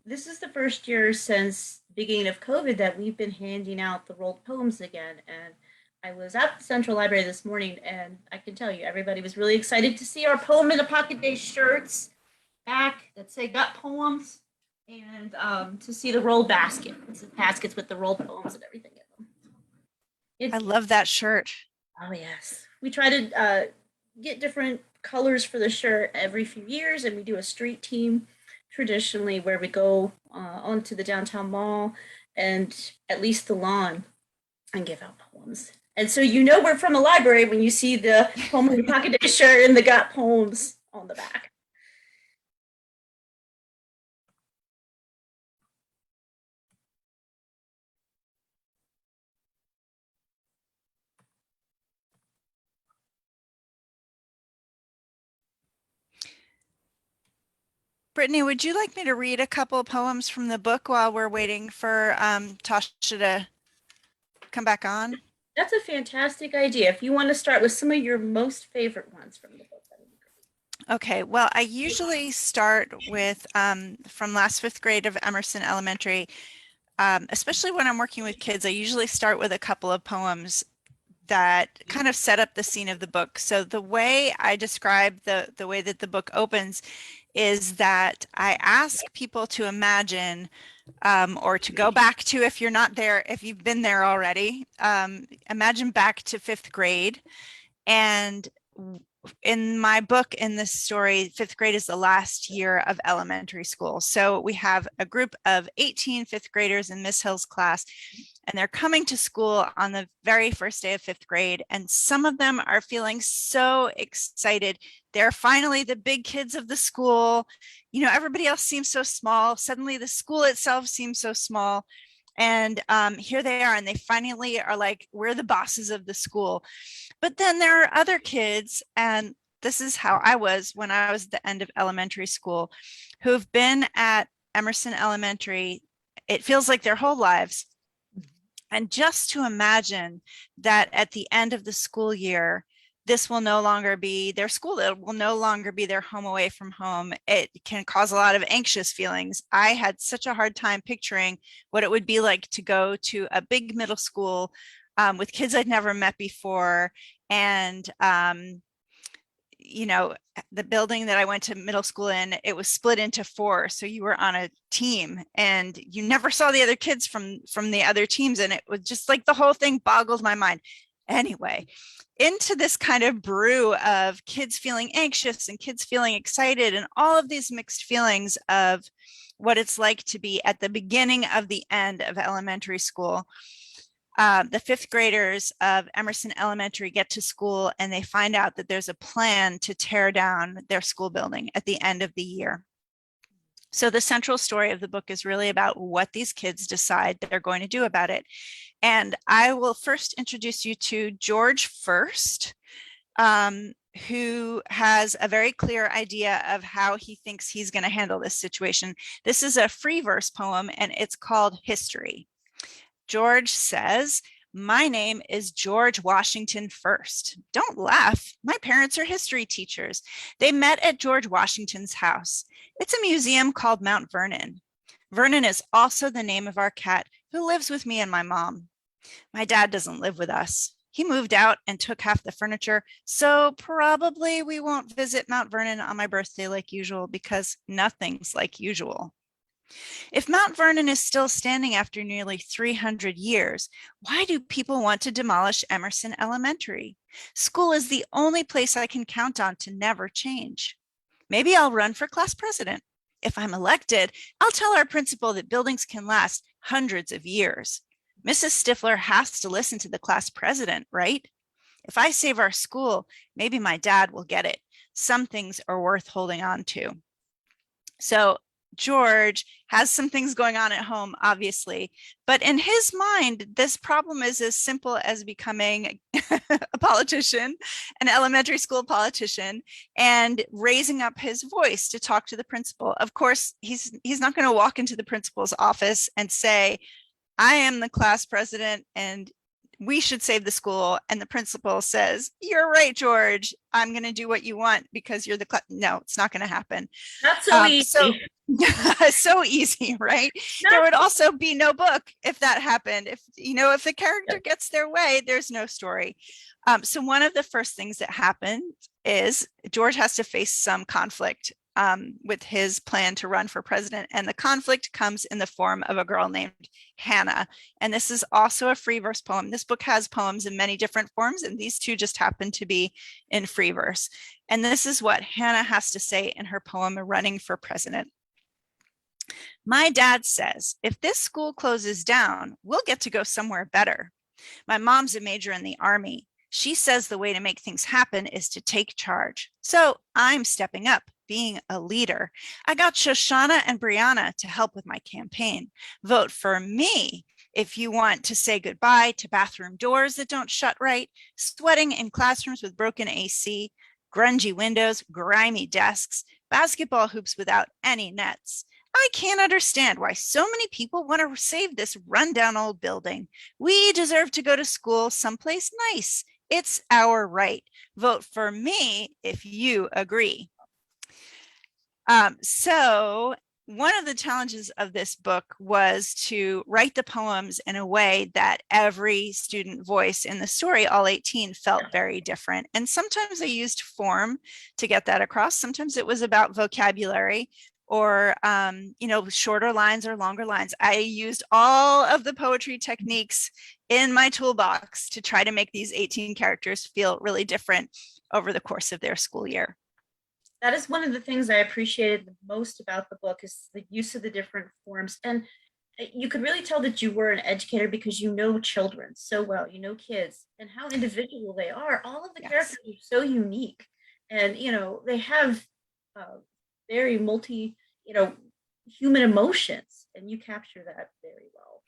This is the first year since the beginning of COVID that we've been handing out the rolled poems again. And I was at the Central Library this morning, and I can tell you, everybody was really excited to see our Poem in a Pocket Day shirts back that say "Got Poems," and to see the rolled baskets with the rolled poems and everything in them. I It's love that shirt. Oh yes, we try to get different colors for the shirt every few years, and we do a street team traditionally where we go onto the downtown mall and at least the lawn and give out poems. And so you know we're from a library when you see the Poem in Your Pocket Day shirt and the Got Poems on the back. Brittany, would you like me to read a couple of poems from the book while we're waiting for Tasha to come back on? That's a fantastic idea. If you want to start with some of your most favorite ones from the book, that would be great. Okay, well, I usually start with from last fifth grade of Emerson Elementary, especially when I'm working with kids, I usually start with a couple of poems that kind of set up the scene of the book. So the way I describe the way that the book opens is that I ask people to imagine or to go back to, if you're not there, if you've been there already, imagine back to fifth grade. And in my book, in this story, fifth grade is the last year of elementary school. So we have a group of 18 fifth graders in Miss Hill's class, and they're coming to school on the very first day of fifth grade. And some of them are feeling so excited. They're finally the big kids of the school. You know, everybody else seems so small. Suddenly the school itself seems so small. And here they are, and they finally are like, we're the bosses of the school. But then there are other kids, and this is how I was when I was at the end of elementary school, who've been at Emerson Elementary, it feels like their whole lives. And just to imagine that at the end of the school year, this will no longer be their school. It will no longer be their home away from home. It can cause a lot of anxious feelings. I had such a hard time picturing what it would be like to go to a big middle school with kids I'd never met before. And, you know, the building that I went to middle school in, it was split into 4. So you were on a team and you never saw the other kids from the other teams. And it was just like the whole thing boggled my mind. Anyway, into this kind of brew of kids feeling anxious and kids feeling excited and all of these mixed feelings of what it's like to be at the beginning of the end of elementary school. The fifth graders of Emerson Elementary get to school and they find out that there's a plan to tear down their school building at the end of the year. So the central story of the book is really about what these kids decide they're going to do about it. And I will first introduce you to George first, who has a very clear idea of how he thinks he's going to handle this situation. This is a free verse poem and it's called History. George says, "My name is George Washington First. Don't laugh. My parents are history teachers. They met at George Washington's house. It's a museum called Mount Vernon. Vernon is also the name of our cat who lives with me and my mom. My dad doesn't live with us. He moved out and took half the furniture, so probably we won't visit Mount Vernon on my birthday like usual because nothing's like usual. If Mount Vernon is still standing after nearly 300 years, why do people want to demolish Emerson Elementary? School is the only place I can count on to never change. Maybe I'll run for class president. If I'm elected, I'll tell our principal that buildings can last hundreds of years. Mrs. Stifler has to listen to the class president, right? If I save our school, maybe my dad will get it. Some things are worth holding on to." So George has some things going on at home, obviously, but in his mind, this problem is as simple as becoming a politician, an elementary school politician, and raising up his voice to talk to the principal. Of course, he's not going to walk into the principal's office and say, "I am the class president and we should save the school." And the principal says, "You're right, George. I'm going to do what you want because you're the class." No, it's not going to happen. Not so easy. So So easy, right? There Not would also be no book if that happened. If if the character gets their way, there's no story. So one of the first things that happened is George has to face some conflict with his plan to run for president, and the conflict comes in the form of a girl named Hannah. And this is also a free verse poem. This book has poems in many different forms, and these two just happen to be in free verse. And this is what Hannah has to say in her poem, Running for President. My dad says, if this school closes down, we'll get to go somewhere better. My mom's a major in the Army. She says the way to make things happen is to take charge. So I'm stepping up, being a leader. I got Shoshana and Brianna to help with my campaign. Vote for me if you want to say goodbye to bathroom doors that don't shut right, sweating in classrooms with broken AC, grungy windows, grimy desks, basketball hoops without any nets. I can't understand why so many people want to save this rundown old building. We deserve to go to school someplace nice. It's our right. Vote for me if you agree. So one of the challenges of this book was to write the poems in a way that every student voice in the story, all 18, felt very different. And sometimes I used form to get that across. Sometimes it was about vocabulary or shorter lines or longer lines. I used all of the poetry techniques in my toolbox to try to make these 18 characters feel really different over the course of their school year. That is one of the things I appreciated the most about the book is the use of the different forms. And you could really tell that you were an educator because you know children so well, you know kids and how individual they are. All of the characters are so unique. And, they have very human emotions, and you capture that very well.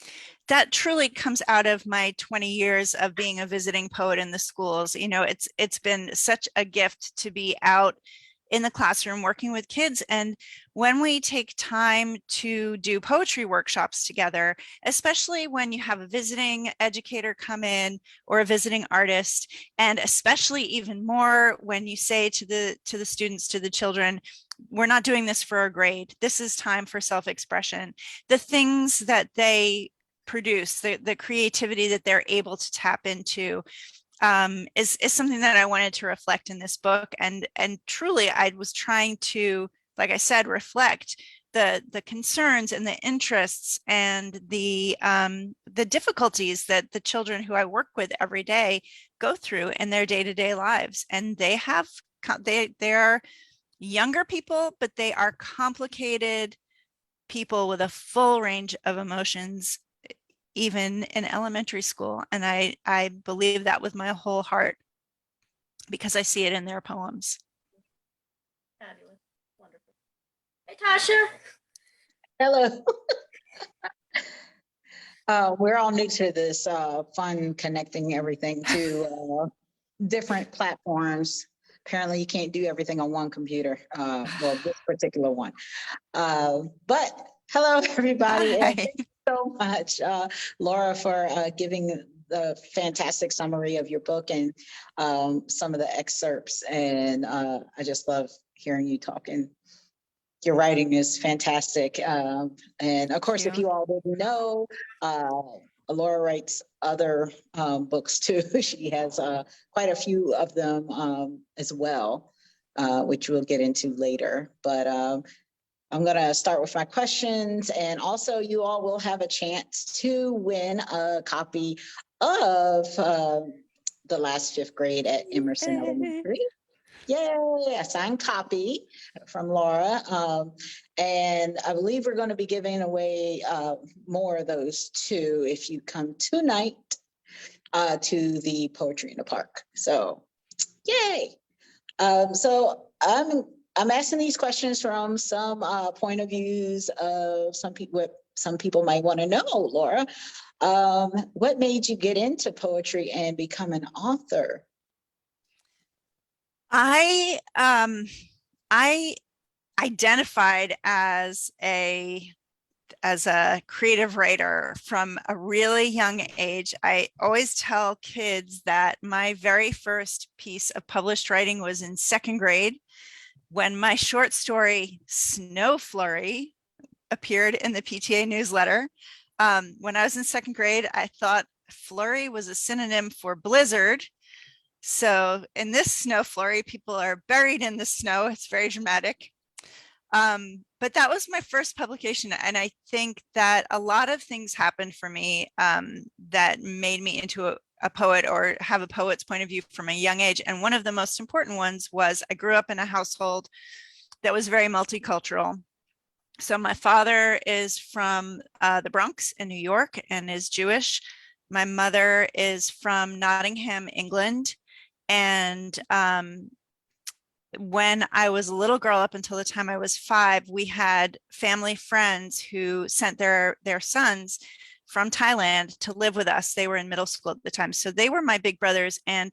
That truly comes out of my 20 years of being a visiting poet in the schools. It's been such a gift to be out in the classroom working with kids. And when we take time to do poetry workshops together, especially when you have a visiting educator come in or a visiting artist, and especially even more when you say to the students, to the children, we're not doing this for a grade. This is time for self-expression. The things that they produce, the creativity that they're able to tap into, is something that I wanted to reflect in this book. And truly, I was trying to, like I said, reflect the concerns and the interests and the difficulties that the children who I work with every day go through in their day-to-day lives. And they are younger people, but they are complicated people with a full range of emotions, even in elementary school. And I believe that with my whole heart because I see it in their poems. Fabulous. Wonderful. Hey, Tasha. Hello. We're all new to this fun connecting everything to different platforms. Apparently you can't do everything on one computer, well, this particular one. But hello, everybody. And thank you so much, Laura, for giving the fantastic summary of your book and some of the excerpts. And I just love hearing you talking. Your writing is fantastic. And of course, if you all didn't know, Laura writes other books too. She has quite a few of them as well, which we'll get into later. But I'm going to start with my questions. And also, you all will have a chance to win a copy of The Last Fifth Grade at Emerson Elementary. Yay, a signed copy from Laura. And I believe we're going to be giving away more of those too if you come tonight to the Poetry in the Park. So, yay. So I'm asking these questions from some point of views of some people might want to know, Laura. What made you get into poetry and become an author? I identified as a creative writer from a really young age. I always tell kids that my very first piece of published writing was in second grade. when my short story Snow Flurry appeared in the PTA newsletter. When I was in second grade, I thought flurry was a synonym for blizzard. So in this snow flurry, people are buried in the snow. It's very dramatic. But that was my first publication. And I think that a lot of things happened for me that made me into a poet or have a poet's point of view from a young age. And one of the most important ones was I grew up in a household that was very multicultural. So my father is from the Bronx in New York and is Jewish. My mother is from Nottingham, England. And when I was a little girl, up until the time I was 5, we had family friends who sent their sons from Thailand to live with us. They were in middle school at the time. So they were my big brothers. And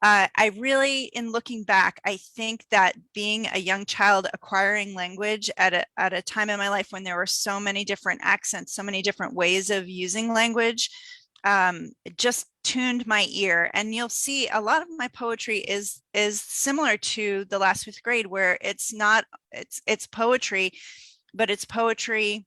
I really, in looking back, I think that being a young child acquiring language at a time in my life when there were so many different accents, so many different ways of using language, it just tuned my ear. And you'll see a lot of my poetry is similar to the last 5th grade, where it's poetry, but it's poetry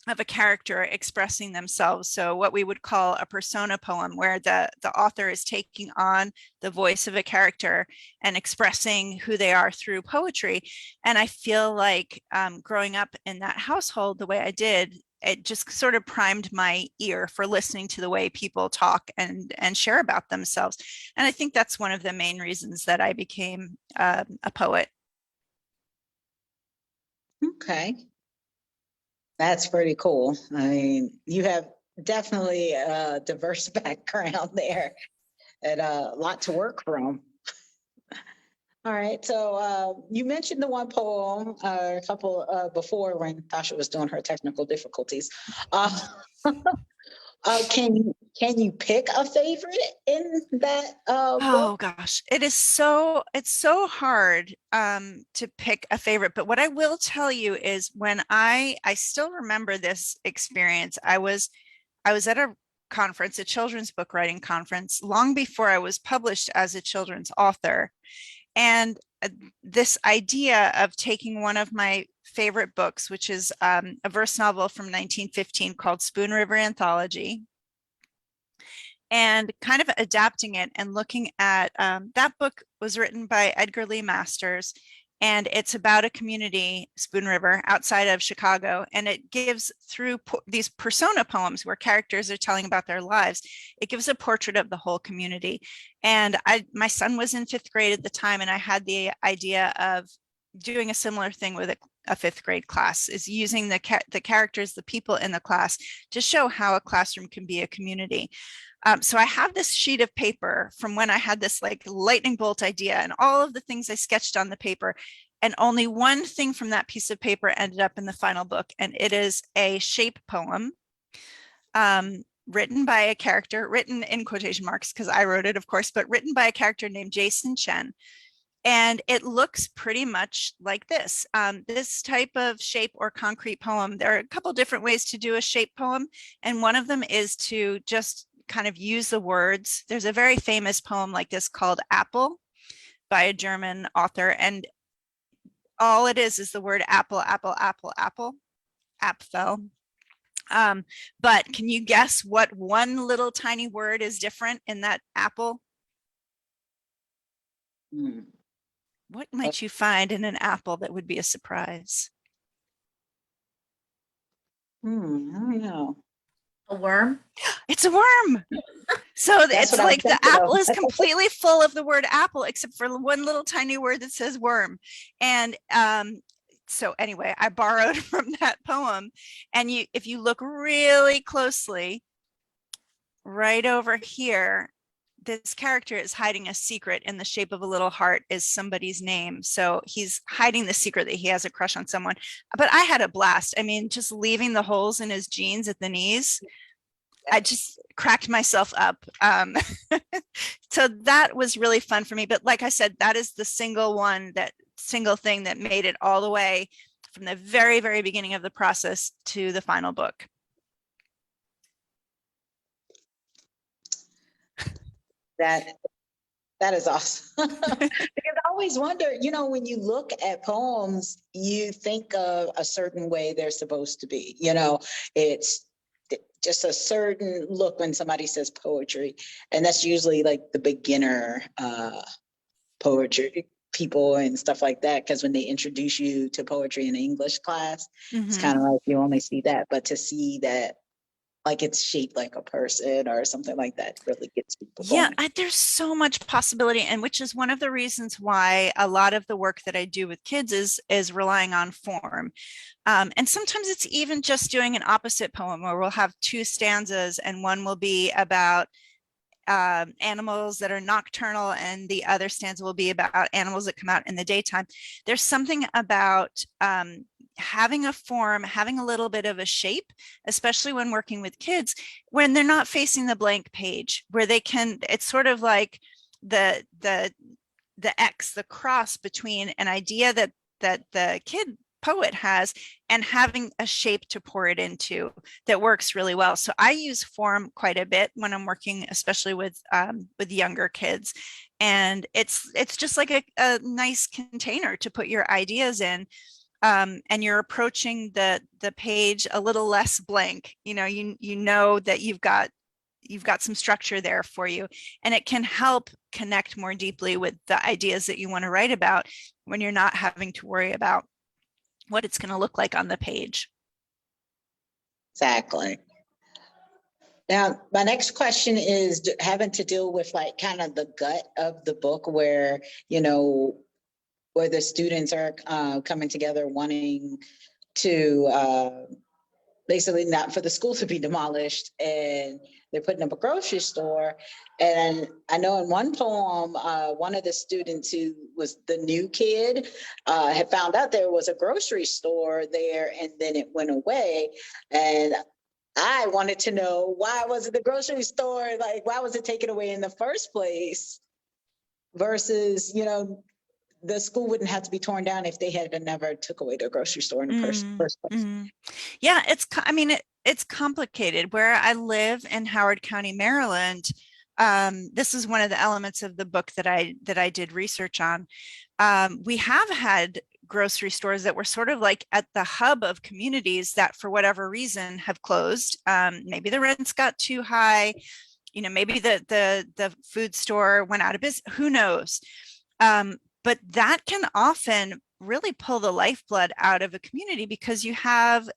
of a character expressing themselves. So what we would call a persona poem, where the author is taking on the voice of a character and expressing who they are through poetry. And I feel like growing up in that household the way I did, it just sort of primed my ear for listening to the way people talk and share about themselves. And I think that's one of the main reasons that I became a poet. Okay. That's pretty cool. I mean, you have definitely a diverse background there and a lot to work from. All right. So you mentioned the one poem a couple before when Tasha was doing her technical difficulties. Can you pick a favorite in that book? Oh gosh, it's so hard to pick a favorite. But what I will tell you is when I still remember this experience. I was at a conference, a children's book writing conference, long before I was published as a children's author. And this idea of taking one of my favorite books, which is a verse novel from 1915 called Spoon River Anthology, and kind of adapting it and looking at that book was written by Edgar Lee Masters, and it's about a community, Spoon River, outside of Chicago, and it gives, through these persona poems where characters are telling about their lives, it gives a portrait of the whole community. And my son was in 5th grade at the time, and I had the idea of doing a similar thing with a 5th grade class, is using the characters, the people in the class, to show how a classroom can be a community. So I have this sheet of paper from when I had this like lightning bolt idea and all of the things I sketched on the paper. And only one thing from that piece of paper ended up in the final book. And it is a shape poem written by a character, written in quotation marks because I wrote it, of course, but written by a character named Jason Chen. And it looks pretty much like this. This type of shape or concrete poem, there are a couple different ways to do a shape poem. And one of them is to just kind of use the words. There's a very famous poem like this called Apple by a German author. And all it is the word apple, apple, apple, apple, Apfel. But can you guess what one little tiny word is different in that apple? What might you find in an apple that would be a surprise? I don't know. A worm? It's a worm. So it's like the apple is completely full of the word apple, except for one little tiny word that says worm. And so anyway, I borrowed from that poem. And if you look really closely, right over here, this character is hiding a secret in the shape of a little heart is somebody's name. So he's hiding the secret that he has a crush on someone. But I had a blast. I mean, just leaving the holes in his jeans at the knees, I just cracked myself up. So that was really fun for me. But like I said, that is the single thing that made it all the way from the very, very beginning of the process to the final book. That That is awesome. Because I always wonder, you know, when you look at poems, you think of a certain way they're supposed to be. You know, it's just a certain look when somebody says poetry. And that's usually like the beginner poetry people and stuff like that. Because when they introduce you to poetry in English class, it's kind of like you only see that. But to see that like it's shaped like a person or something like that really gets people Yeah, going. there's so much possibility, and which is one of the reasons why a lot of the work that I do with kids is relying on form. And sometimes it's even just doing an opposite poem where we'll have two stanzas, and one will be about animals that are nocturnal, and the other stanza will be about animals that come out in the daytime. There's something about having a form, having a little bit of a shape, especially when working with kids, when they're not facing the blank page, where they can, it's sort of like the X, the cross between an idea that the kid poet has and having a shape to pour it into that works really well. So I use form quite a bit when I'm working, especially with younger kids. And it's just like a nice container to put your ideas in. And you're approaching the page a little less blank. You know, you know that you've got some structure there for you, and it can help connect more deeply with the ideas that you want to write about when you're not having to worry about what it's going to look like on the page. Exactly. Now, my next question is having to deal with like kind of the gut of the book where, you know, where the students are coming together wanting to basically not for the school to be demolished, and they're putting up a grocery store. And I know in one poem, one of the students who was the new kid had found out there was a grocery store there, and then it went away. And I wanted to know, why was it the grocery store? Like, why was it taken away in the first place? Versus, you know, the school wouldn't have to be torn down if they had never took away the grocery store in the first place. Yeah, I mean, it's complicated. Where I live in Howard County, Maryland, this is one of the elements of the book that I did research on. We have had grocery stores that were sort of like at the hub of communities that for whatever reason have closed. Maybe the rents got too high, you know, maybe the food store went out of business, who knows. But that can often really pull the lifeblood out of a community, because you have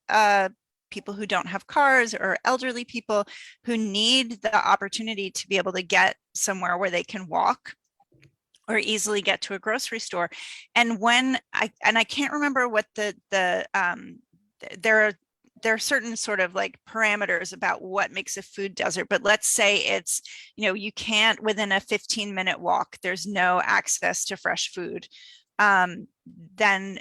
people who don't have cars or elderly people who need the opportunity to be able to get somewhere where they can walk or easily get to a grocery store. And when I can't remember what there are certain sort of like parameters about what makes a food desert, but let's say it's, you know, you can't within a 15-minute walk, there's no access to fresh food. Then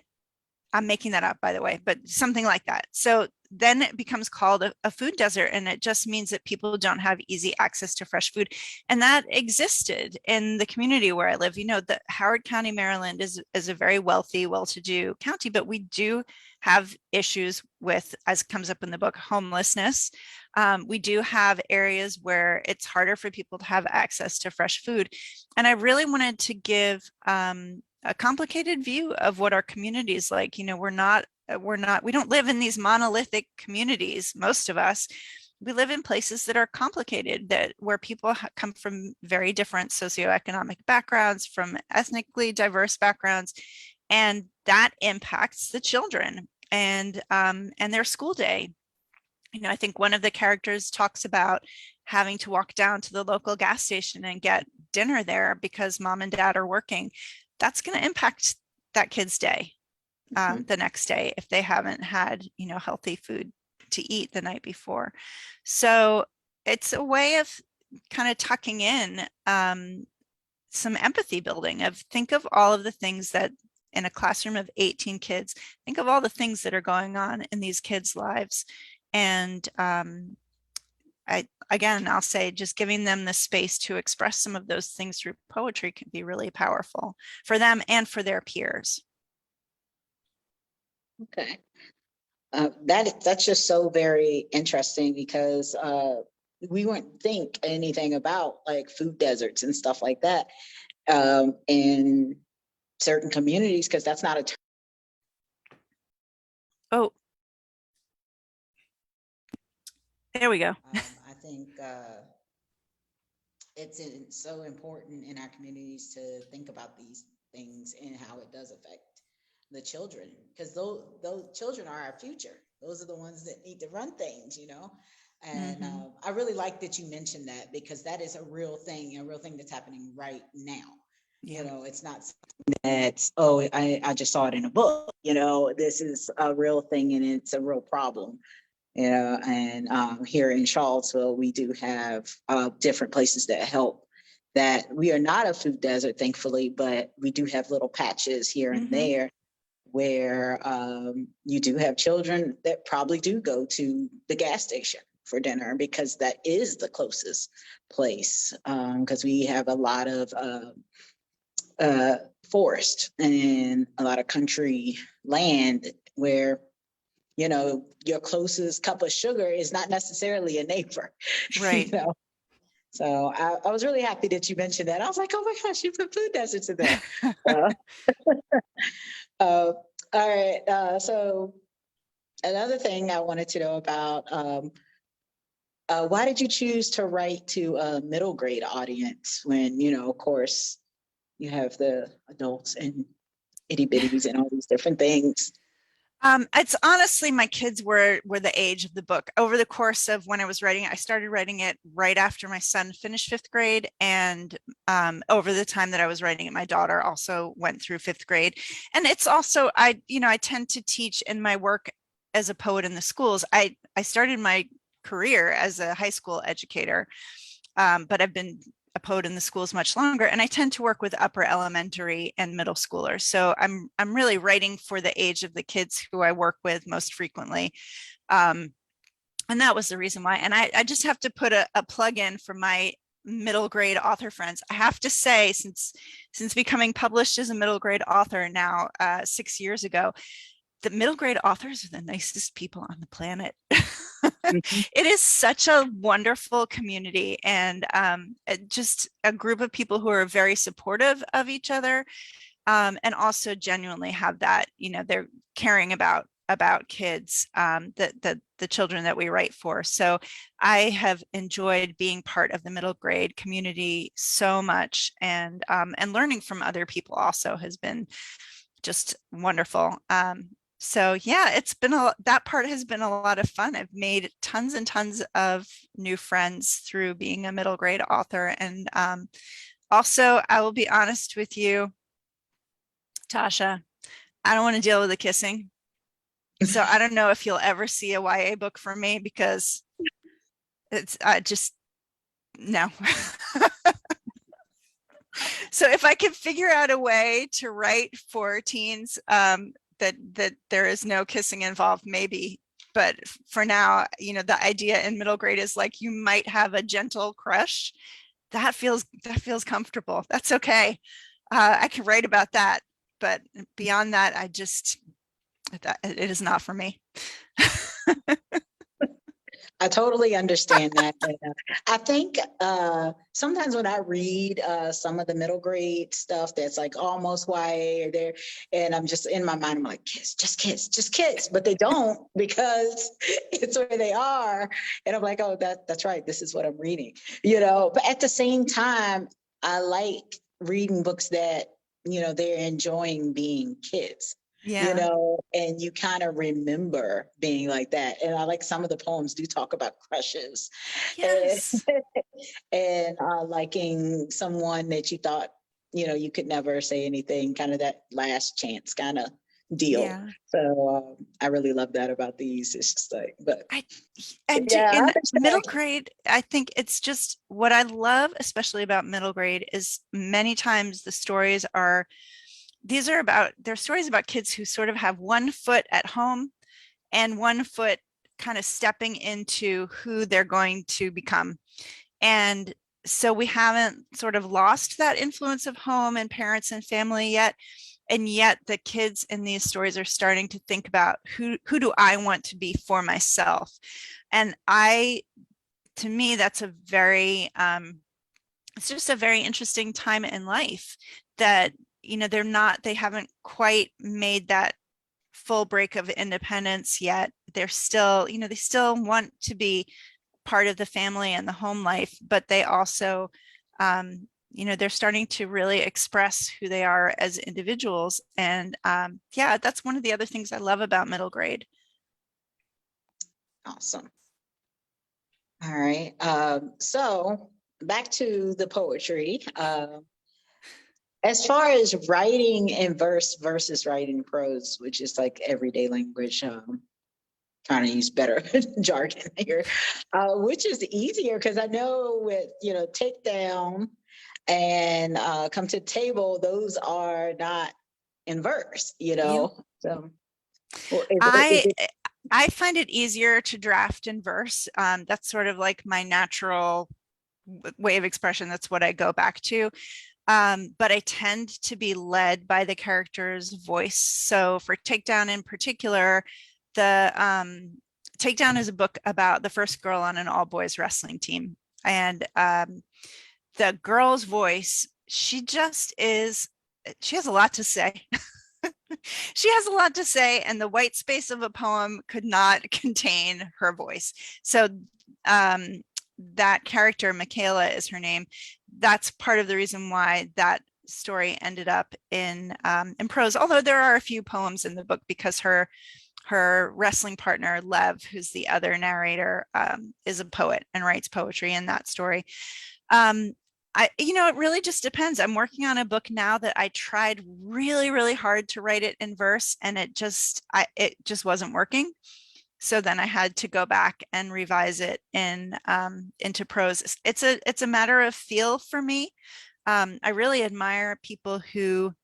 I'm making that up, by the way, but something like that. So then it becomes called a food desert, and it just means that people don't have easy access to fresh food. And that existed in the community where I live. You know, the Howard County, Maryland is a very wealthy, well-to-do county, but we do have issues with, as comes up in the book, homelessness. We do have areas where it's harder for people to have access to fresh food. And I really wanted to give a complicated view of what our community is like. You know, we don't live in these monolithic communities, most of us. We live in places that are complicated, where people come from very different socioeconomic backgrounds, from ethnically diverse backgrounds, and that impacts the children and their school day. You know, I think one of the characters talks about having to walk down to the local gas station and get dinner there because mom and dad are working. That's going to impact that kid's day the next day if they haven't had, you know, healthy food to eat the night before. So it's a way of kind of tucking in some empathy building of, think of all of the things that in a classroom of 18 kids, think of all the things that are going on in these kids' lives. And I'll say just giving them the space to express some of those things through poetry can be really powerful for them and for their peers. Okay. That's just so very interesting, because we wouldn't think anything about like food deserts and stuff like that. in certain communities, because that's not a term. Oh, there we go. I think it's so important in our communities to think about these things and how it does affect the children, because those children are our future. Those are the ones that need to run things, you know. And I really like that you mentioned that, because that is a real thing that's happening right now. Yeah. You know, it's not something that's, oh, I just saw it in a book. You know, this is a real thing and it's a real problem. You know, and here in Charlottesville, we do have different places that help. That we are not a food desert, thankfully, but we do have little patches here and there where you do have children that probably do go to the gas station for dinner, because that is the closest place. Because we have a lot of forest and a lot of country land where, you know, your closest cup of sugar is not necessarily a neighbor. Right. You know? So I was really happy that you mentioned that. I was like, oh my gosh, you put food deserts in there. All right. So another thing I wanted to know about, why did you choose to write to a middle grade audience when, you know, of course, you have the adults and itty bitties and all these different things? It's honestly, my kids were the age of the book. Over the course of when I was writing it, I started writing it right after my son finished fifth grade. And over the time that I was writing it, my daughter also went through fifth grade. And it's also, I tend to teach in my work as a poet in the schools. I started my career as a high school educator, but I've been a poet in the schools much longer, and I tend to work with upper elementary and middle schoolers. So I'm really writing for the age of the kids who I work with most frequently. And that was the reason why. And I just have to put a plug in for my middle grade author friends. I have to say, since becoming published as a middle grade author now 6 years ago, the middle grade authors are the nicest people on the planet. It is such a wonderful community, and just a group of people who are very supportive of each other, and also genuinely have that, you know, they're caring about kids, the children that we write for. So I have enjoyed being part of the middle grade community so much, and learning from other people also has been just wonderful. So yeah, that part has been a lot of fun. I've made tons and tons of new friends through being a middle grade author. And also, I will be honest with you, Tasha, I don't want to deal with the kissing. So I don't know if you'll ever see a YA book from me, because it's just no. So if I can figure out a way to write for teens, that there is no kissing involved, maybe. But for now, you know, the idea in middle grade is like, you might have a gentle crush. That feels comfortable. That's okay. I can write about that. But beyond that, it is not for me. I totally understand that. I think sometimes when I read some of the middle grade stuff that's like almost YA or there, and I'm just in my mind, I'm like, kiss, just kiss, just kiss. But they don't, because it's where they are. And I'm like, oh, that's right. This is what I'm reading, you know. But at the same time, I like reading books that, you know, they're enjoying being kids. Yeah. You know, and you kind of remember being like that. And I like some of the poems do talk about crushes. Yes. And liking someone that you thought, you know, you could never say anything, kind of that last chance kind of deal. Yeah. So I really love that about these. It's just like, but in middle grade, I think it's just what I love, especially about middle grade, is many times the stories are they're stories about kids who sort of have one foot at home and one foot kind of stepping into who they're going to become. And so we haven't sort of lost that influence of home and parents and family yet. And yet the kids in these stories are starting to think about who do I want to be for myself? And to me, that's a very it's just a very interesting time in life that, they haven't quite made that full break of independence yet. They're still, they still want to be part of the family and the home life, but they also, they're starting to really express who they are as individuals. And yeah, that's one of the other things I love about middle grade. Awesome. All right. So back to the poetry. As far as writing in verse versus writing prose, which is like everyday language, trying to use better jargon here, which is easier because I know with, take down and come to the table, those are not in verse, So well, I find it easier to draft in verse. That's sort of like my natural way of expression. That's what I go back to. But I tend to be led by the character's voice. So for Takedown in particular, the Takedown is a book about the first girl on an all boys wrestling team. And the girl's voice, she has a lot to say. She has a lot to say, and the white space of a poem could not contain her voice. So that character, Michaela is her name, that's part of the reason why that story ended up in prose, although there are a few poems in the book because her wrestling partner, Lev, who's the other narrator, is a poet and writes poetry in that story. It really just depends. I'm working on a book now that I tried really, really hard to write it in verse, and it just wasn't working. So then I had to go back and revise it into prose. It's a matter of feel for me. I really admire people who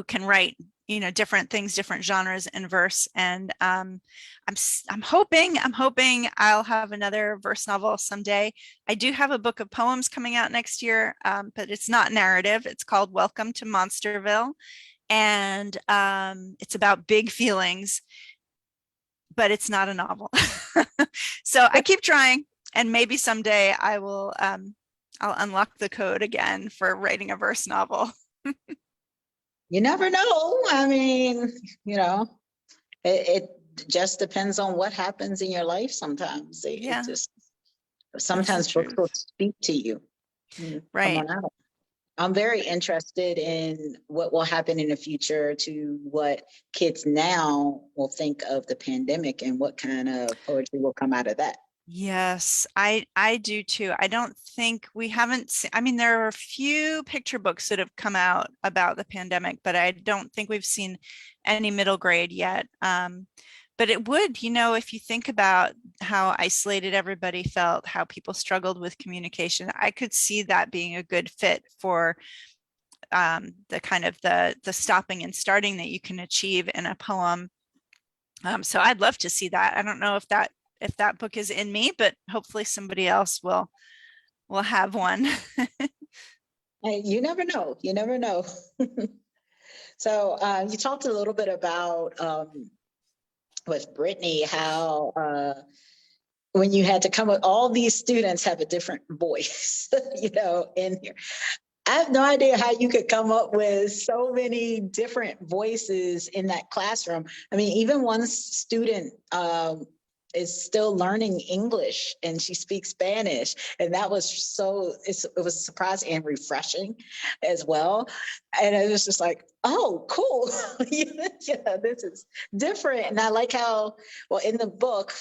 can write, different things, different genres in verse. And I'm hoping I'll have another verse novel someday. I do have a book of poems coming out next year, but it's not narrative. It's called Welcome to Monsterville. And it's about big feelings, but it's not a novel. So I keep trying, and maybe someday I will, I'll unlock the code again for writing a verse novel. You never know. I mean, it just depends on what happens in your life sometimes. Yeah. Sometimes books will speak to you. Right. Come on out. I'm very interested in what will happen in the future to what kids now will think of the pandemic and what kind of poetry will come out of that. Yes, I do too. I don't think we haven't seen, there are a few picture books that have come out about the pandemic, but I don't think we've seen any middle grade yet. But it would, if you think about how isolated everybody felt, how people struggled with communication, I could see that being a good fit for the kind of the stopping and starting that you can achieve in a poem. So I'd love to see that. I don't know if that book is in me, but hopefully somebody else will have one. Hey, you never know. You never know. So you talked a little bit about with Brittany, how when you had to come with all these students have a different voice, in here. I have no idea how you could come up with so many different voices in that classroom. I mean, even one student is still learning English and she speaks Spanish. And that was it was surprising and refreshing as well. And it was just like, oh, cool. Yeah, this is different. And I like how, well, in the book,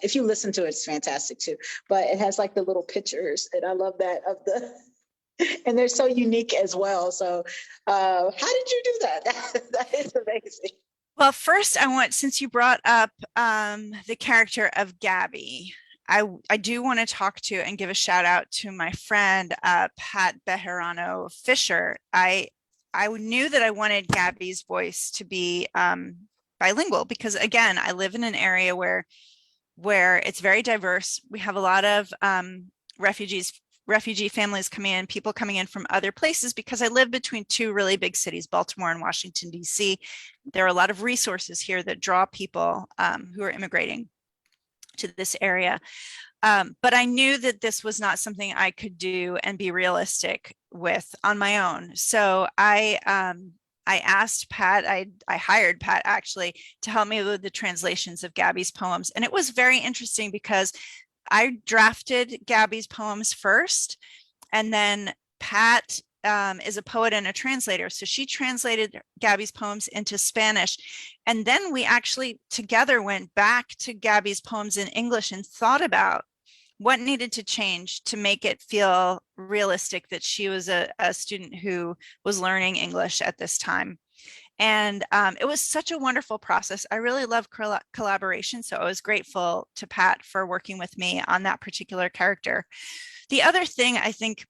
if you listen to it, it's fantastic too, but it has like the little pictures. And I love that and they're so unique as well. So how did you do that? That is amazing. Well, first since you brought up the character of Gabby, I do want to talk to and give a shout out to my friend, Pat Bejarano Fisher. I knew that I wanted Gabby's voice to be bilingual because, again, I live in an area where it's very diverse. We have a lot of refugee families coming in, people coming in from other places, because I live between two really big cities, Baltimore and Washington, D.C. There are a lot of resources here that draw people who are immigrating to this area. But I knew that this was not something I could do and be realistic with on my own. So I asked Pat, I hired Pat actually to help me with the translations of Gabby's poems. And it was very interesting because I drafted Gabby's poems first, and then Pat is a poet and a translator. So she translated Gabby's poems into Spanish. And then we actually together went back to Gabby's poems in English and thought about what needed to change to make it feel realistic that she was a student who was learning English at this time. And it was such a wonderful process. I really love collaboration. So I was grateful to Pat for working with me on that particular character. The other thing I think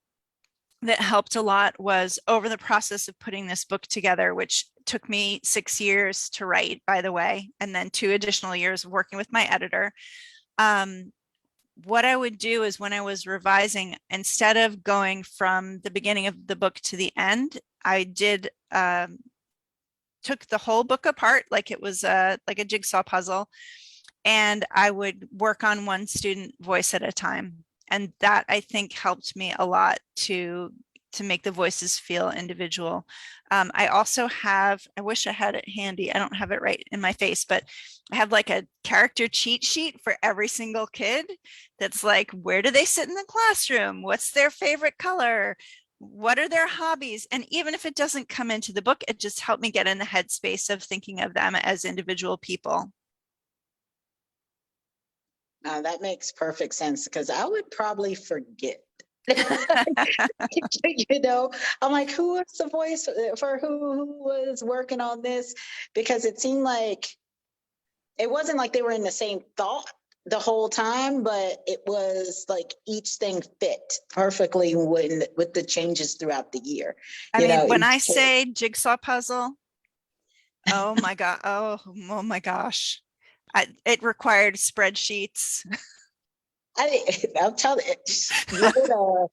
that helped a lot was over the process of putting this book together, which took me 6 years to write, by the way, and then 2 additional years of working with my editor. What I would do is when I was revising, instead of going from the beginning of the book to the end, I did took the whole book apart like it was like a jigsaw puzzle, and I would work on one student voice at a time. And that, I think, helped me a lot to make the voices feel individual. I also have, I wish I had it handy. I don't have it right in my face, but I have like a character cheat sheet for every single kid that's like, where do they sit in the classroom? What's their favorite color? What are their hobbies? And even if it doesn't come into the book, it just helped me get in the headspace of thinking of them as individual people. That makes perfect sense, because I would probably forget. You know, I'm like, who was the voice for who was working on this? Because it seemed like it wasn't like they were in the same thought the whole time, but it was like each thing fit perfectly with the changes throughout the year. I mean, when I say jigsaw puzzle, oh my God, oh my gosh. It required spreadsheets. I'll tell you did a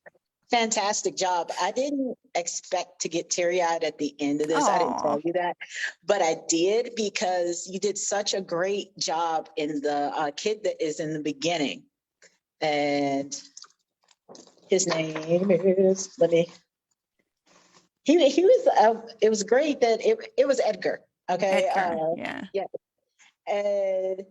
fantastic job. I didn't expect to get teary-eyed at the end of this. I didn't tell you that, but I did, because you did such a great job in the kid that is in the beginning. And his name is, he was, it was great that it was Edgar. Okay. Yeah. Yeah. And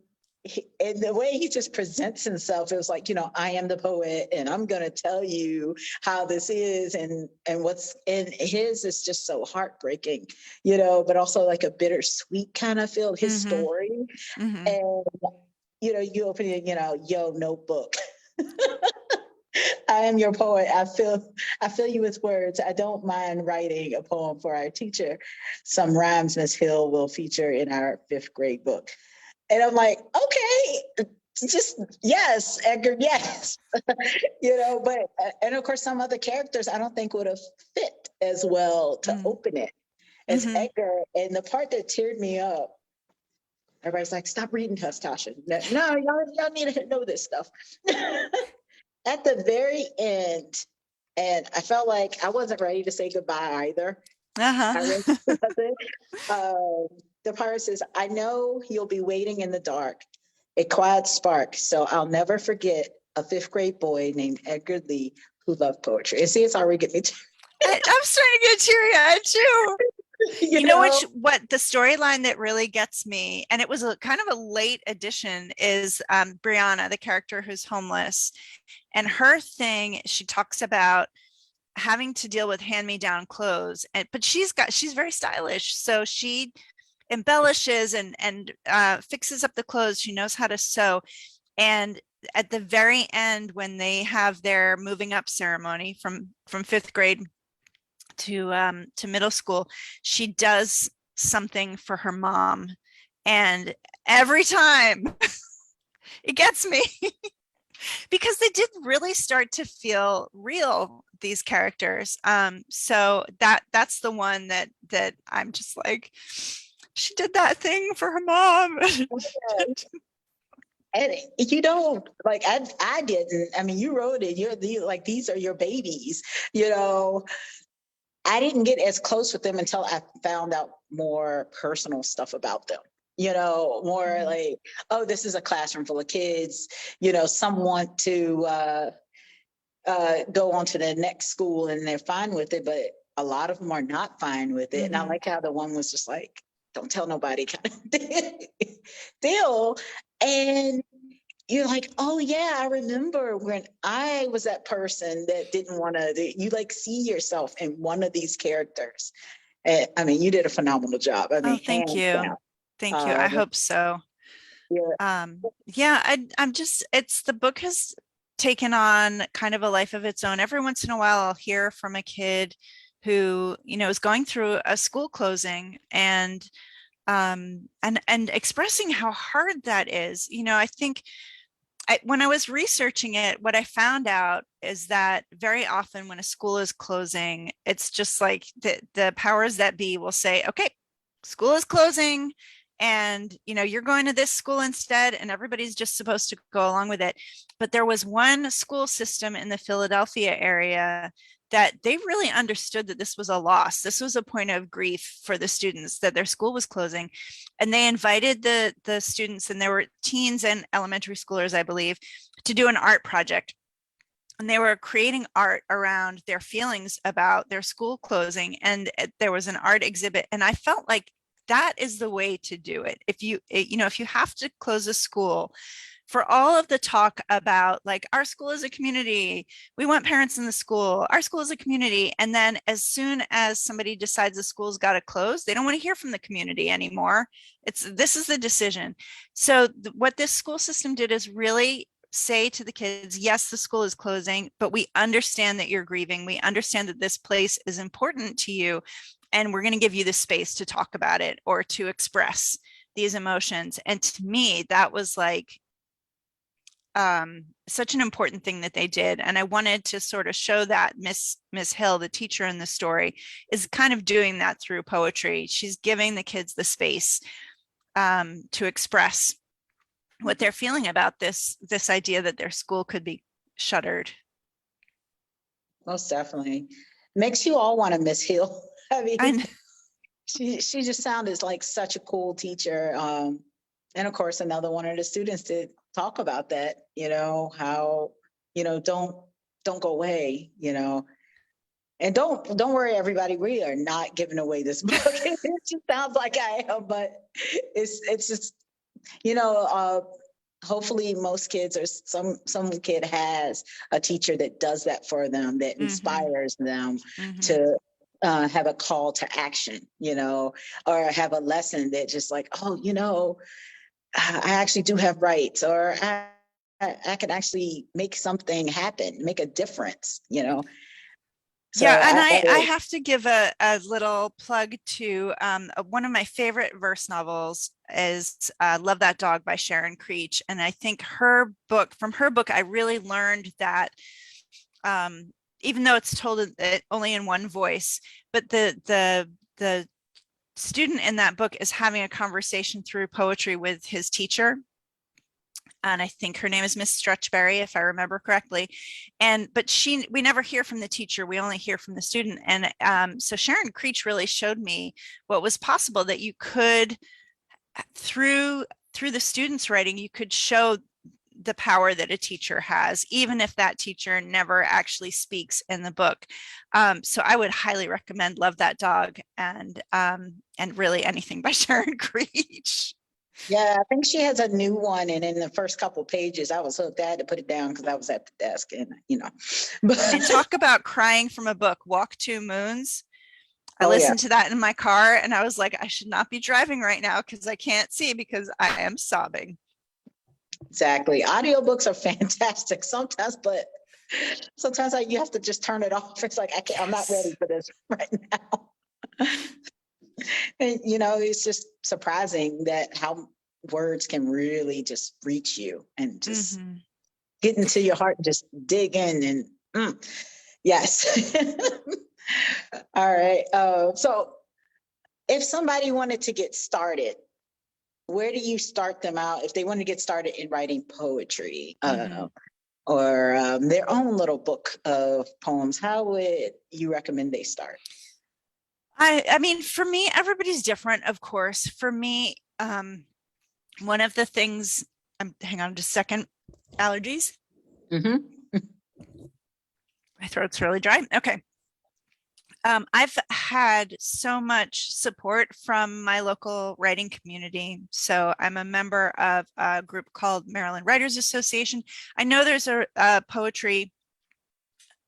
the way he just presents himself, it was like, I am the poet and I'm going to tell you how this is, and what's in his is just so heartbreaking, but also like a bittersweet kind of feel, his story. And, you open it, yo, notebook. I am your poet. I fill you with words. I don't mind writing a poem for our teacher. Some rhymes Miss Hill will feature in our 5th grade book. And I'm like, okay, just yes, Edgar, yes. But, and of course, some other characters I don't think would have fit as well to open it as Edgar. And the part that teared me up, everybody's like, stop reading us, Tasha. No, y'all need to know this stuff. At the very end, and I felt like I wasn't ready to say goodbye either. The part says, I know you'll be waiting in the dark, a quiet spark, so I'll never forget a 5th grade boy named Edgar Lee who loved poetry. And see, it's already getting me I'm starting to get teary-eyed too. You know what the storyline that really gets me, and it was a kind of a late addition, is Brianna, the character who's homeless. And her thing, she talks about having to deal with hand-me-down clothes, but she's very stylish, so she embellishes and fixes up the clothes. She knows how to sew. And at the very end, when they have their moving up ceremony from 5th grade to middle school, she does something for her mom, and every time it gets me because they did really start to feel real, these characters. So that's the one that I'm just like, she did that thing for her mom. And like I didn't. I mean, you wrote it. Like, these are your babies. I didn't get as close with them until I found out more personal stuff about them. more like, oh, this is a classroom full of kids, some want to go on to the next school and they're fine with it, but a lot of them are not fine with it. And I like how the one was just like, don't tell nobody kind of deal. And you're like, oh yeah, I remember when I was that person that didn't want to, you like see yourself in one of these characters. And I mean, you did a phenomenal job. I mean, thank hands you. down. Thank you. I hope so. Yeah. I'm just, the book has taken on kind of a life of its own. Every once in a while, I'll hear from a kid who, is going through a school closing and expressing how hard that is. I think when I was researching it, what I found out is that very often when a school is closing, it's just like the powers that be will say, okay, school is closing and you're going to this school instead, and everybody's just supposed to go along with it. But there was one school system in the Philadelphia area that they really understood that this was a loss. This was a point of grief for the students, that their school was closing. And they invited the students, and there were teens and elementary schoolers, I believe, to do an art project. And they were creating art around their feelings about their school closing. And there was an art exhibit. And I felt like that is the way to do it. If you have to close a school, for all of the talk about like, our school is a community, we want parents in the school, our school is a community. And then as soon as somebody decides the school's got to close, they don't want to hear from the community anymore. This is the decision. So what this school system did is really say to the kids, yes, the school is closing, but we understand that you're grieving. We understand that this place is important to you. And we're going to give you the space to talk about it or to express these emotions. And to me, that was like, such an important thing that they did. And I wanted to sort of show that Miss Hill, the teacher in the story, is kind of doing that through poetry. She's giving the kids the space to express what they're feeling about this idea that their school could be shuttered. Most definitely. Makes you all want to Miss Hill. I mean, she just sounded like such a cool teacher. And of course, another one of the students did talk about that, how, don't go away, and don't worry, everybody, we are not giving away this book. It just sounds like I am, but it's just, hopefully most kids or some kid has a teacher that does that for them, that inspires them to have a call to action, or have a lesson that just like, oh, I actually do have rights, or I can actually make something happen, make a difference, So yeah, and I have to give a little plug to one of my favorite verse novels is Love That Dog by Sharon Creech. And I think from her book, I really learned that even though it's told only in one voice, but the student in that book is having a conversation through poetry with his teacher. And I think her name is Miss Stretchberry, if I remember correctly. But we never hear from the teacher. We only hear from the student. And so Sharon Creech really showed me what was possible, that you could, through the student's writing, you could show the power that a teacher has, even if that teacher never actually speaks in the book. So I would highly recommend Love That Dog and really anything by Sharon Creech. Yeah, I think she has a new one, and in the first couple pages, I was hooked. I had to put it down because I was at the desk, and But and talk about crying from a book, Walk Two Moons. I listened to that in my car, and I was like, I should not be driving right now because I can't see, because I am sobbing. Exactly. Audiobooks are fantastic sometimes, but sometimes you have to just turn it off. It's like, I'm not ready for this right now. And, it's just surprising that how words can really just reach you and just get into your heart and just dig in and yes. All right. So if somebody wanted to get started, where do you start them out if they want to get started in writing poetry or their own little book of poems? How would you recommend they start? I mean, for me, everybody's different, of course. For me, One of the things, hang on just a second, allergies. Mhm. My throat's really dry. Okay. I've had so much support from my local writing community. So I'm a member of a group called Maryland Writers Association. I know there's a poetry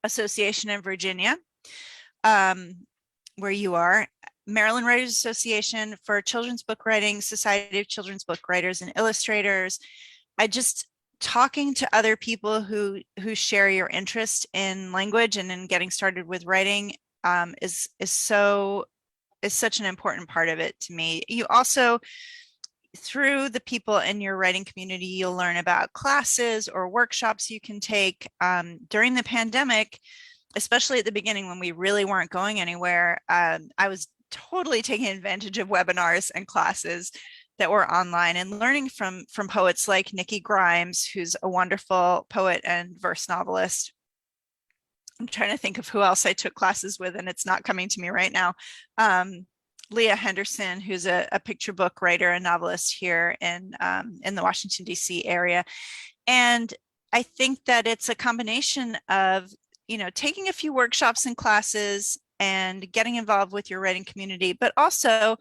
association in Virginia, where you are. Maryland Writers Association for Children's Book Writing, Society of Children's Book Writers and Illustrators. I just talking to other people who share your interest in language and in getting started with writing is such an important part of it to me. You also, through the people in your writing community, you'll learn about classes or workshops you can take. During the pandemic, especially at the beginning when we really weren't going anywhere, I was totally taking advantage of webinars and classes that were online and learning from poets like Nikki Grimes, who's a wonderful poet and verse novelist. I'm trying to think of who else I took classes with, and it's not coming to me right now. Leah Henderson, who's a picture book writer and novelist here in the Washington, D.C. area. And I think that it's a combination of, taking a few workshops and classes and getting involved with your writing community, but also,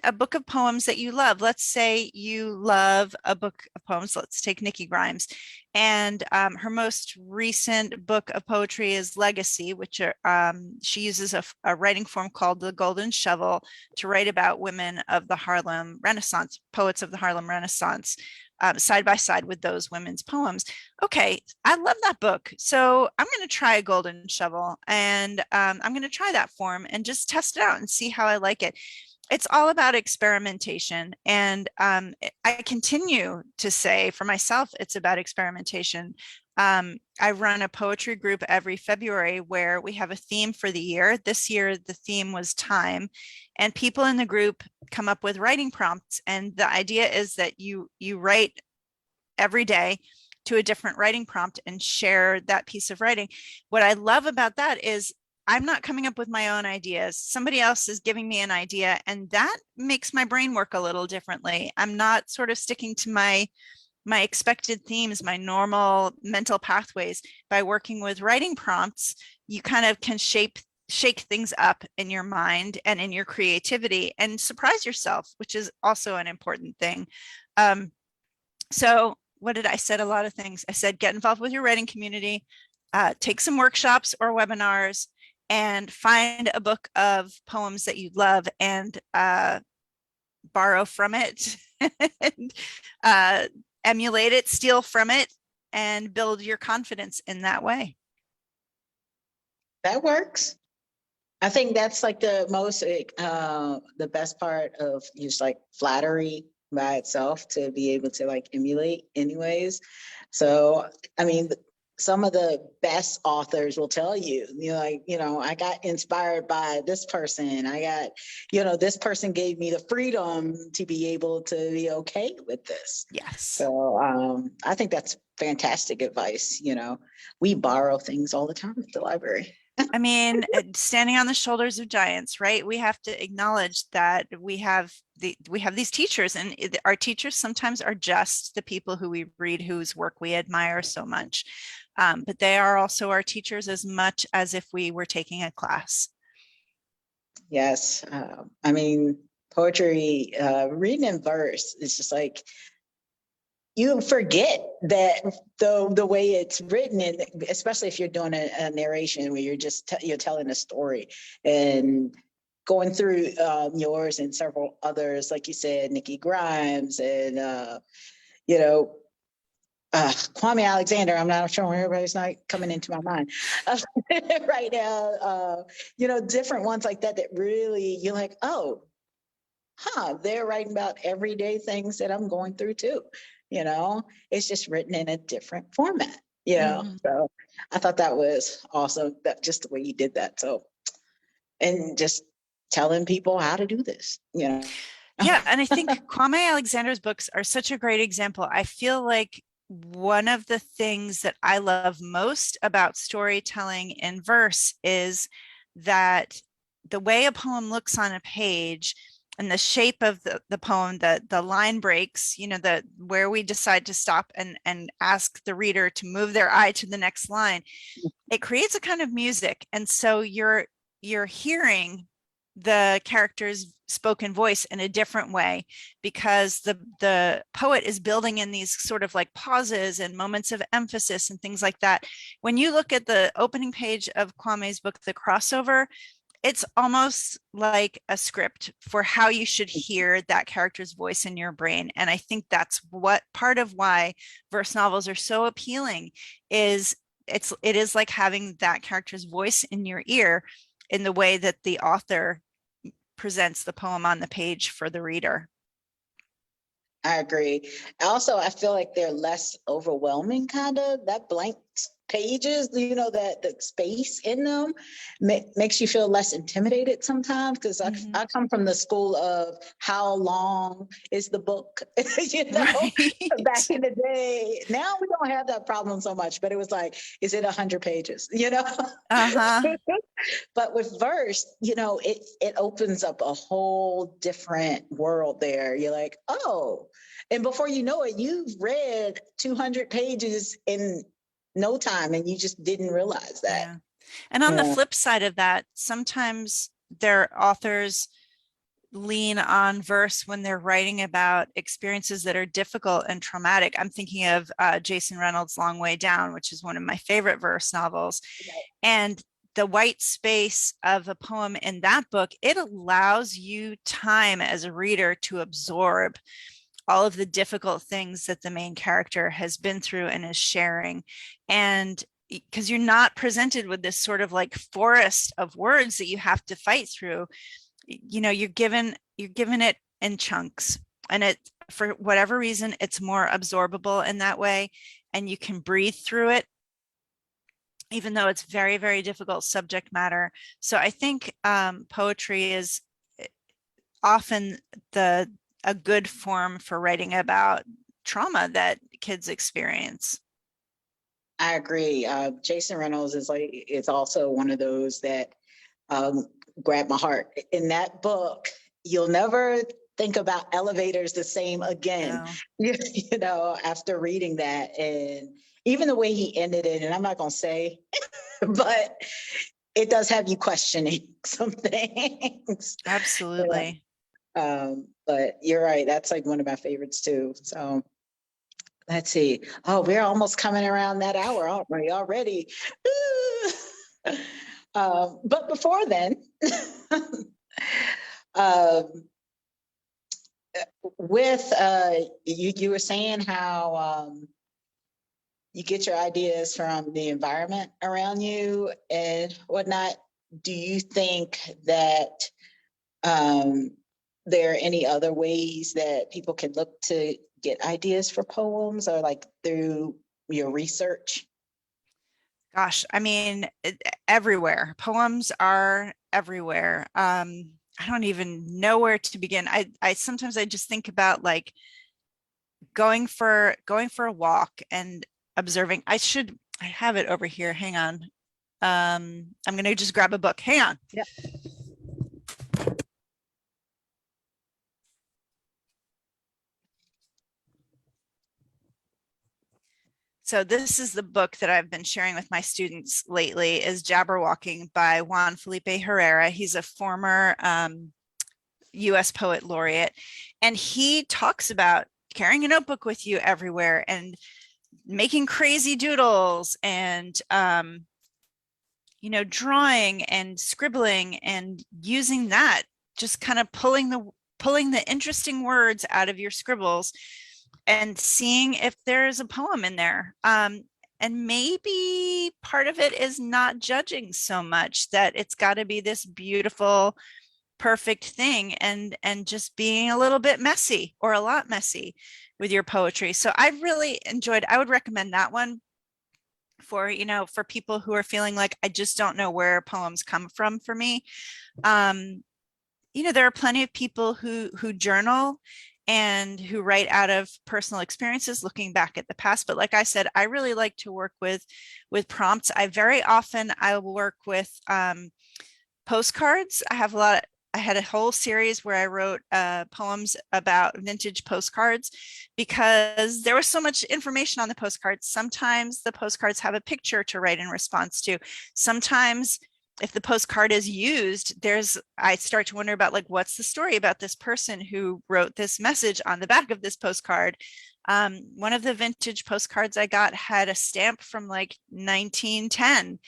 a book of poems that you love. Let's say you love a book of poems. Let's take Nikki Grimes. And her most recent book of poetry is Legacy, which she uses a writing form called the Golden Shovel to write about women of the Harlem Renaissance, poets of the Harlem Renaissance, side by side with those women's poems. Okay, I love that book. So I'm going to try a Golden Shovel, and I'm going to try that form and just test it out and see how I like it. It's all about experimentation. And I continue to say for myself, it's about experimentation. I run a poetry group every February where we have a theme for the year. This year, the theme was time, and people in the group come up with writing prompts. And the idea is that you write every day to a different writing prompt and share that piece of writing. What I love about that is I'm not coming up with my own ideas. Somebody else is giving me an idea, and that makes my brain work a little differently. I'm not sort of sticking to my expected themes, my normal mental pathways. By working with writing prompts, you kind of can shake things up in your mind and in your creativity and surprise yourself, which is also an important thing. So what did I said? A lot of things. I said, get involved with your writing community, take some workshops or webinars, and find a book of poems that you love and borrow from it, and, emulate it, steal from it, and build your confidence in that way. That works. I think that's like the best part of just like flattery by itself, to be able to like emulate anyways. So, I mean, some of the best authors will tell you, I got inspired by this person. I got, this person gave me the freedom to be able to be okay with this. Yes. So I think that's fantastic advice. We borrow things all the time at the library. I mean, standing on the shoulders of giants, right? We have to acknowledge that we have these teachers, and our teachers sometimes are just the people who we read, whose work we admire so much. But they are also our teachers as much as if we were taking a class. Yes. I mean, poetry, reading in verse is just like, you forget that the way it's written, and especially if you're doing a narration where you're just you're telling a story, and going through yours and several others, like you said, Nikki Grimes and Kwame Alexander. I'm not sure, everybody's not coming into my mind right now. Different ones like that really, you're like, oh, they're writing about everyday things that I'm going through too. It's just written in a different format. So I thought that was awesome, that just the way you did that. So, and just telling people how to do this. Yeah, and I think Kwame Alexander's books are such a great example. I feel like one of the things that I love most about storytelling in verse is that the way a poem looks on a page and the shape of the poem, the line breaks, you know, where we decide to stop and ask the reader to move their eye to the next line, it creates a kind of music. And so you're hearing the character's spoken voice in a different way, because the poet is building in these sort of like pauses and moments of emphasis and things like that. When you look at the opening page of Kwame's book, The Crossover, it's almost like a script for how you should hear that character's voice in your brain. And I think that's what part of why verse novels are so appealing is it is like having that character's voice in your ear in the way that the author presents the poem on the page for the reader. I agree. Also, I feel like they're less overwhelming, kind of. That blank pages, you know, that the space in them makes you feel less intimidated sometimes, because I come from the school of how long is the book, you know, Right. back in the day. Now we don't have that problem so much, but it was like, is it 100 pages, you know? But with verse, you know, it opens up a whole different world there. You're like, oh, and before you know it, you've read 200 pages in no time, and you just didn't realize that. Yeah. And on the flip side of that, sometimes their authors lean on verse when they're writing about experiences that are difficult and traumatic. I'm thinking of Jason Reynolds' Long Way Down, which is one of my favorite verse novels. Right. And the white space of a poem in that book, it allows you time as a reader to absorb all of the difficult things that the main character has been through and is sharing. And because you're not presented with this sort of like forest of words that you have to fight through, you know, you're given it in chunks, and it, for whatever reason, it's more absorbable in that way, and you can breathe through it, even though it's very, very difficult subject matter. So I think poetry is often a good form for writing about trauma that kids experience. I agree. Jason Reynolds is also one of those that grabbed my heart. In that book, you'll never think about elevators the same again. No. You know, after reading that, and even the way he ended it, and I'm not going to say, but it does have you questioning some things. Absolutely. But you're right. That's like one of my favorites too. So let's see. Oh, we're almost coming around that hour, aren't we, already? But before then, with you were saying how you get your ideas from the environment around you and whatnot. Do you think that there are any other ways that people can look to get ideas for poems, or like through your research? Gosh, I mean, everywhere. Poems are everywhere. I don't even know where to begin. I sometimes I just think about like going for a walk and observing. I have it over here. Hang on. I'm gonna just grab a book. Hang on. Yeah. So this is the book that I've been sharing with my students lately, is Jabberwalking by Juan Felipe Herrera. He's a former US poet laureate, and he talks about carrying a notebook with you everywhere and making crazy doodles and you know, drawing and scribbling and using that, just kind of pulling the interesting words out of your scribbles and seeing if there's a poem in there. And maybe part of it is not judging so much that it's got to be this beautiful, perfect thing, and just being a little bit messy or a lot messy with your poetry. So I really enjoyed, I would recommend that one for, you know, for people who are feeling like, I just don't know where poems come from for me. You know, there are plenty of people who journal and who write out of personal experiences, looking back at the past. But like I said, I really like to work with prompts. I will work with postcards. I I had a whole series where I wrote poems about vintage postcards because there was so much information on the postcards. Sometimes the postcards have a picture to write in response to. Sometimes if the postcard is used, I start to wonder about like, what's the story about this person who wrote this message on the back of this postcard? One of the vintage postcards I got had a stamp from like 1910.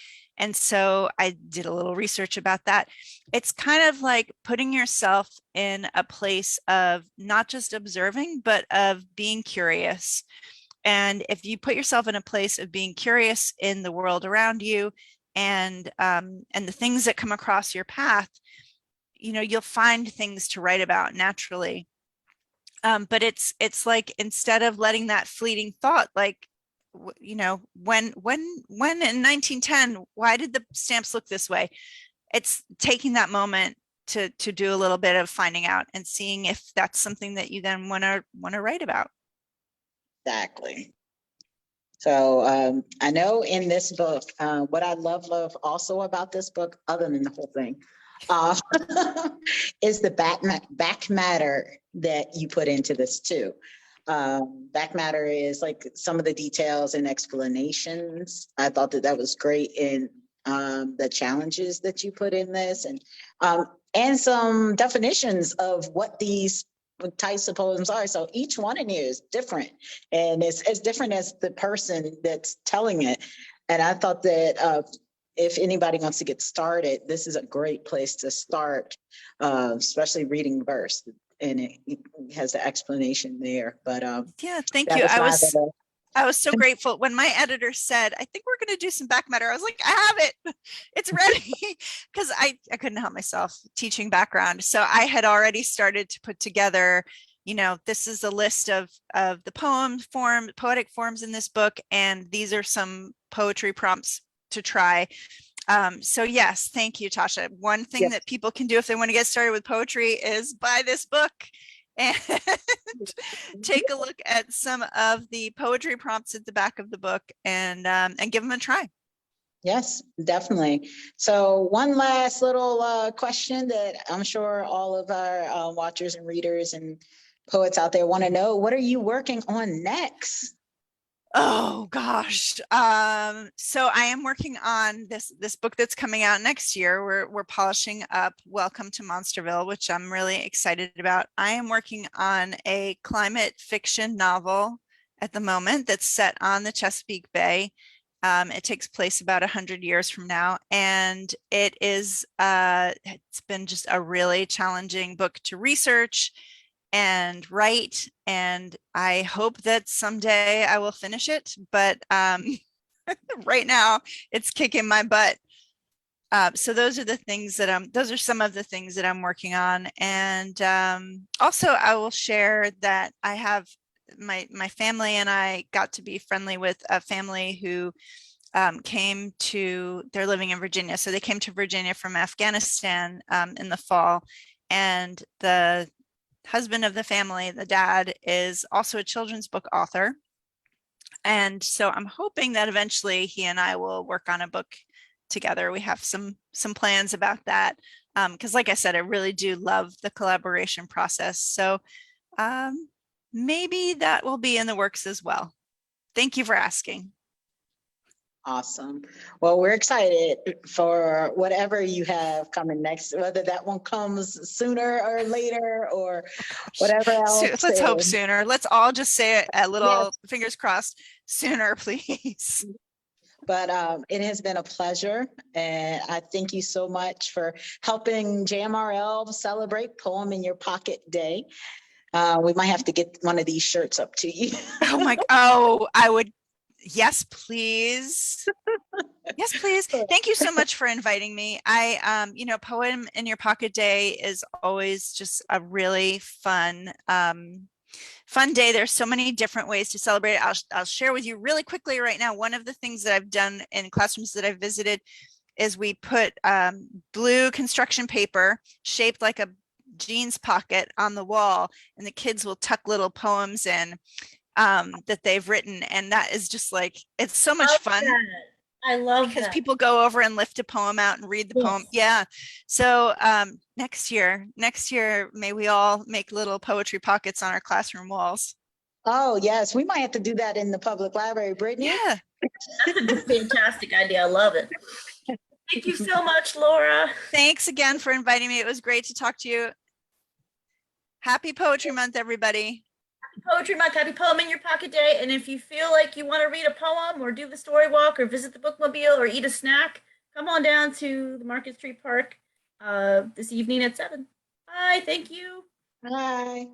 And so I did a little research about that. It's kind of like putting yourself in a place of not just observing, but of being curious. And if you put yourself in a place of being curious in the world around you and the things that come across your path, you'll find things to write about naturally. But it's like, instead of letting that fleeting thought, like, when in 1910, why did the stamps look this way? It's taking that moment to do a little bit of finding out and seeing if that's something that you then want to write about. Exactly. So I know in this book, what I love also about this book, other than the whole thing, is the back matter that you put into this too. Back matter is like some of the details and explanations. I thought that was great in the challenges that you put in this, and some definitions of what these types of poems are. So each one in here is different, and it's as different as the person that's telling it. And I thought that if anybody wants to get started, this is a great place to start, especially reading verse. And it has the explanation there. But yeah, thank you. I was so grateful when my editor said, I think we're going to do some back matter. I was like, I have it. It's ready. Because I couldn't help myself teaching background. So I had already started to put together, this is a list of the poetic forms in this book. And these are some poetry prompts to try. So yes, thank you, Tasha. One thing that people can do if they want to get started with poetry is buy this book and take a look at some of the poetry prompts at the back of the book and give them a try. Yes, definitely. So one last little question that I'm sure all of our watchers and readers and poets out there want to know: what are you working on next? Oh gosh. So I am working on this book that's coming out next year. We're polishing up Welcome to Monsterville, which I'm really excited about. I am working on a climate fiction novel at the moment that's set on the Chesapeake Bay. It takes place about 100 years from now, and it's been just a really challenging book to research and write, and I hope that someday I will finish it, but right now it's kicking my butt. So those are some of the things that I'm working on. And also I will share that I have my family and I got to be friendly with a family who they're living in Virginia. So they came to Virginia from Afghanistan in the fall, and the husband of the family, the dad, is also a children's book author. And so I'm hoping that eventually he and I will work on a book together. We have some plans about that. Because like I said, I really do love the collaboration process. So maybe that will be in the works as well. Thank you for asking. Awesome. Well, we're excited for whatever you have coming next, whether that one comes sooner or later or whatever else. Let's hope sooner. Let's all just say it a little, fingers crossed, sooner, please. But it has been a pleasure. And I thank you so much for helping JMRL celebrate Poem in Your Pocket Day. We might have to get one of these shirts up to you. I would. Yes, please. Yes, please. Thank you so much for inviting me. Poem in Your Pocket Day is always just a really fun day. There's so many different ways to celebrate it. I'll share with you really quickly right now. One of the things that I've done in classrooms that I've visited is we put blue construction paper shaped like a jeans pocket on the wall, and the kids will tuck little poems in that they've written, and that is just like, it's so much fun. I love because that. people go over and lift a poem out and read the poem. Yes. Yeah. So next year, may we all make little poetry pockets on our classroom walls. Oh, yes, we might have to do that in the public library, Brittany. Yeah. That's a fantastic idea. I love it. Thank you so much, Laura. Thanks again for inviting me. It was great to talk to you. Happy Poetry Month, everybody. Poetry Month, happy Poem in Your Pocket Day. And if you feel like you want to read a poem or do the story walk or visit the bookmobile or eat a snack, come on down to the Market Street Park this evening at 7. Bye. Thank you. Bye.